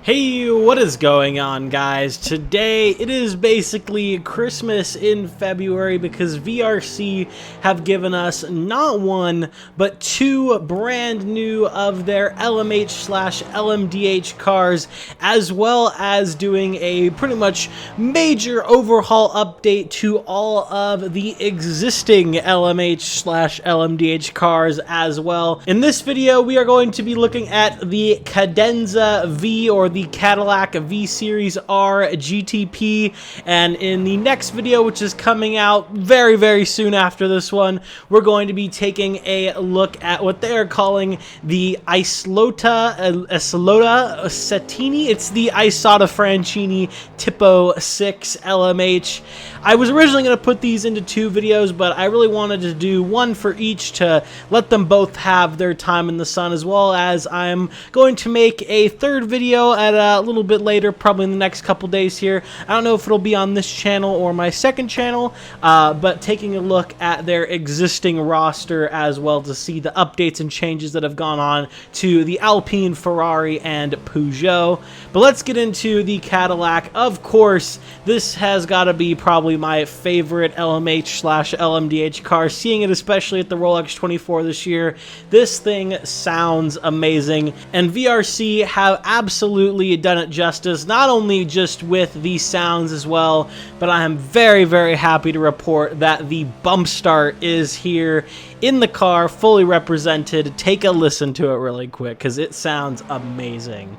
Hey, what is going on, guys? Today it is basically Christmas in February because VRC have given us not one but two brand new of their LMH/LMDh cars, as well as doing a pretty much major overhaul update to all of the existing LMH/LMDh cars as well. In this video we are going to be looking at the Cadenza V, or the Cadillac V Series R GTP, and in the next video, which is coming out very soon after this one, we're going to be taking a look at what they are calling the Isotta Settini. It's the Isotta Francini Tipo 6 LMH. I was originally going to put these into two videos, but I really wanted to do one for each to let them both have their time in the sun, as well as I'm going to make a third video at a little bit later, probably in the next couple days here. I don't know if it'll be on this channel or my second channel, but taking a look at their existing roster as well to see the updates and changes that have gone on to the Alpine, Ferrari, and Peugeot. But let's get into the Cadillac. Of course, this has got to be probably my favorite LMH/LMDh car, seeing it especially at the Rolex 24 this year. This thing sounds amazing, and VRC have absolutely done it justice, not only just with the sounds as well, but I am very happy to report that the bump start is here in the car, fully represented. Take a listen to it really quick because it sounds amazing.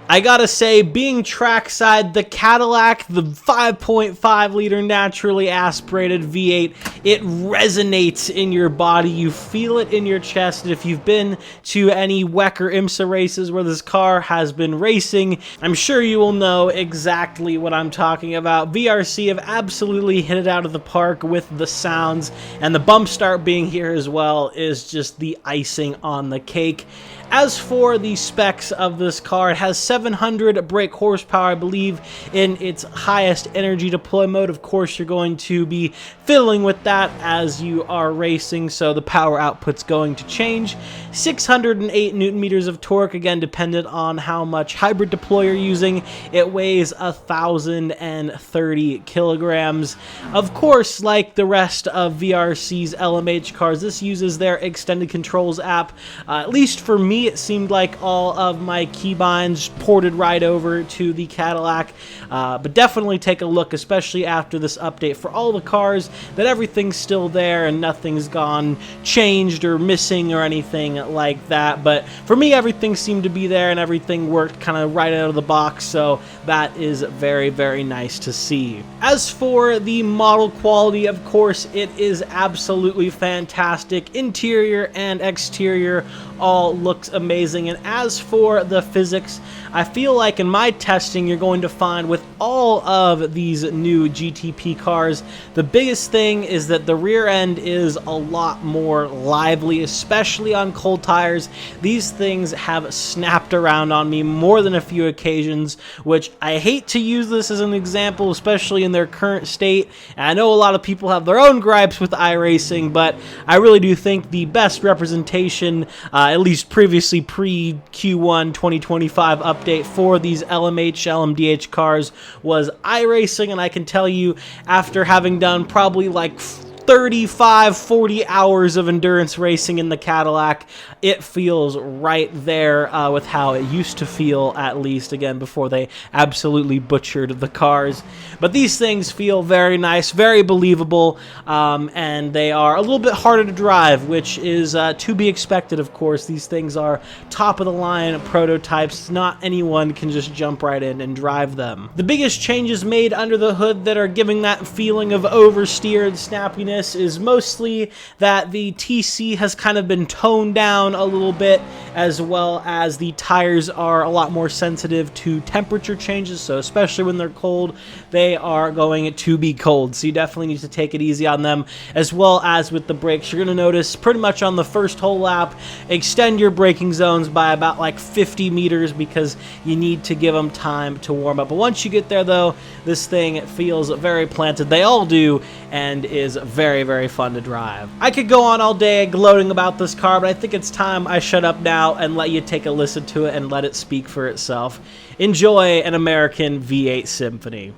I gotta say, being trackside, the Cadillac, the 5.5 liter naturally aspirated V8, it resonates in your body. You feel it in your chest. And if you've been to any WEC or IMSA races where this car has been racing, I'm sure you will know exactly what I'm talking about. VRC have absolutely hit it out of the park with the sounds, and the bump start being here as well is just the icing on the cake. As for the specs of this car, it has 700 brake horsepower, I believe, in its highest energy deploy mode. Of course, you're going to be fiddling with that as you are racing, so the power output's going to change. 608 newton meters of torque, again, dependent on how much hybrid deploy you're using. It weighs 1,030 kilograms. Of course, like the rest of VRC's LMH cars, this uses their extended controls app. At least for me, it seemed like all of my keybinds ported right over to the Cadillac, but definitely take a look, especially after this update, for all the cars, that everything's still there and nothing's gone changed or missing or anything like that. But for me, everything seemed to be there and everything worked kind of right out of the box, so that is very nice to see. As for the model quality, of course, it is absolutely fantastic. Interior and exterior all looks amazing. And as for the physics, I feel like in my testing you're going to find with all of these new GTP cars, the biggest thing is that the rear end is a lot more lively, especially on cold tires. These things have snapped around on me more than a few occasions, which I hate to use this as an example, especially in their current state. And I know a lot of people have their own gripes with iRacing, but I really do think the best representation, at least previously pre-Q1 2025 update for these LMH/LMDh cars, was iRacing, and I can tell you, after having done probably like 35-40 hours of endurance racing in the Cadillac, it feels right there with how it used to feel, at least, again, before they absolutely butchered the cars. But these things feel very nice, very believable, and they are a little bit harder to drive, which is to be expected, of course. These things are top-of-the-line prototypes. Not anyone can just jump right in and drive them. The biggest changes made under the hood that are giving that feeling of oversteer and snappiness this is mostly that the TC has kind of been toned down a little bit, as well as the tires are a lot more sensitive to temperature changes, so especially when they're cold, they are going to be cold, so you definitely need to take it easy on them. As well as with the brakes, you're going to notice pretty much on the first whole lap, extend your braking zones by about like 50 meters because you need to give them time to warm up. But once you get there though, this thing feels very planted. They all do, and is very, very fun to drive. I could go on all day gloating about this car, but I think it's time I shut up now and let you take a listen to it and let it speak for itself. Enjoy an American V8 Symphony.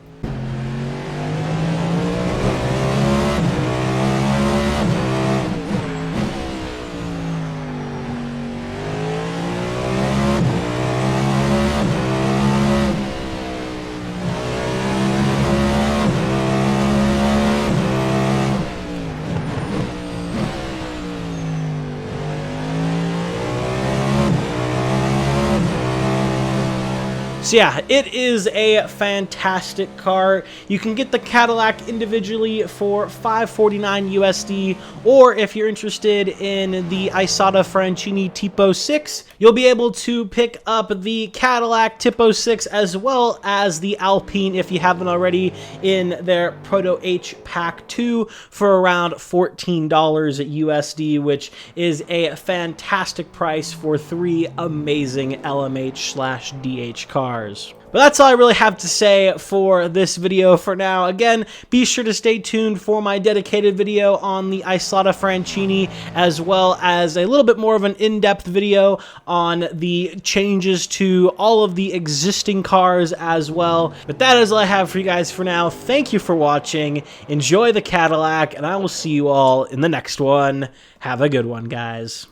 So yeah, it is a fantastic car. You can get the Cadillac individually for $549 USD, or if you're interested in the Isotta Francini Tipo 6, you'll be able to pick up the Cadillac Tipo 6 as well as the Alpine, if you haven't already, in their ProtoH Pack 2 for around $14 USD, which is a fantastic price for 3 amazing LMH/DH cars. But that's all I really have to say for this video for now. Again, be sure to stay tuned for my dedicated video on the Isotta Francini, as well as a little bit more of an in-depth video on the changes to all of the existing cars as well. But that is all I have for you guys for now. Thank you for watching. Enjoy the Cadillac, and I will see you all in the next one. Have a good one, guys.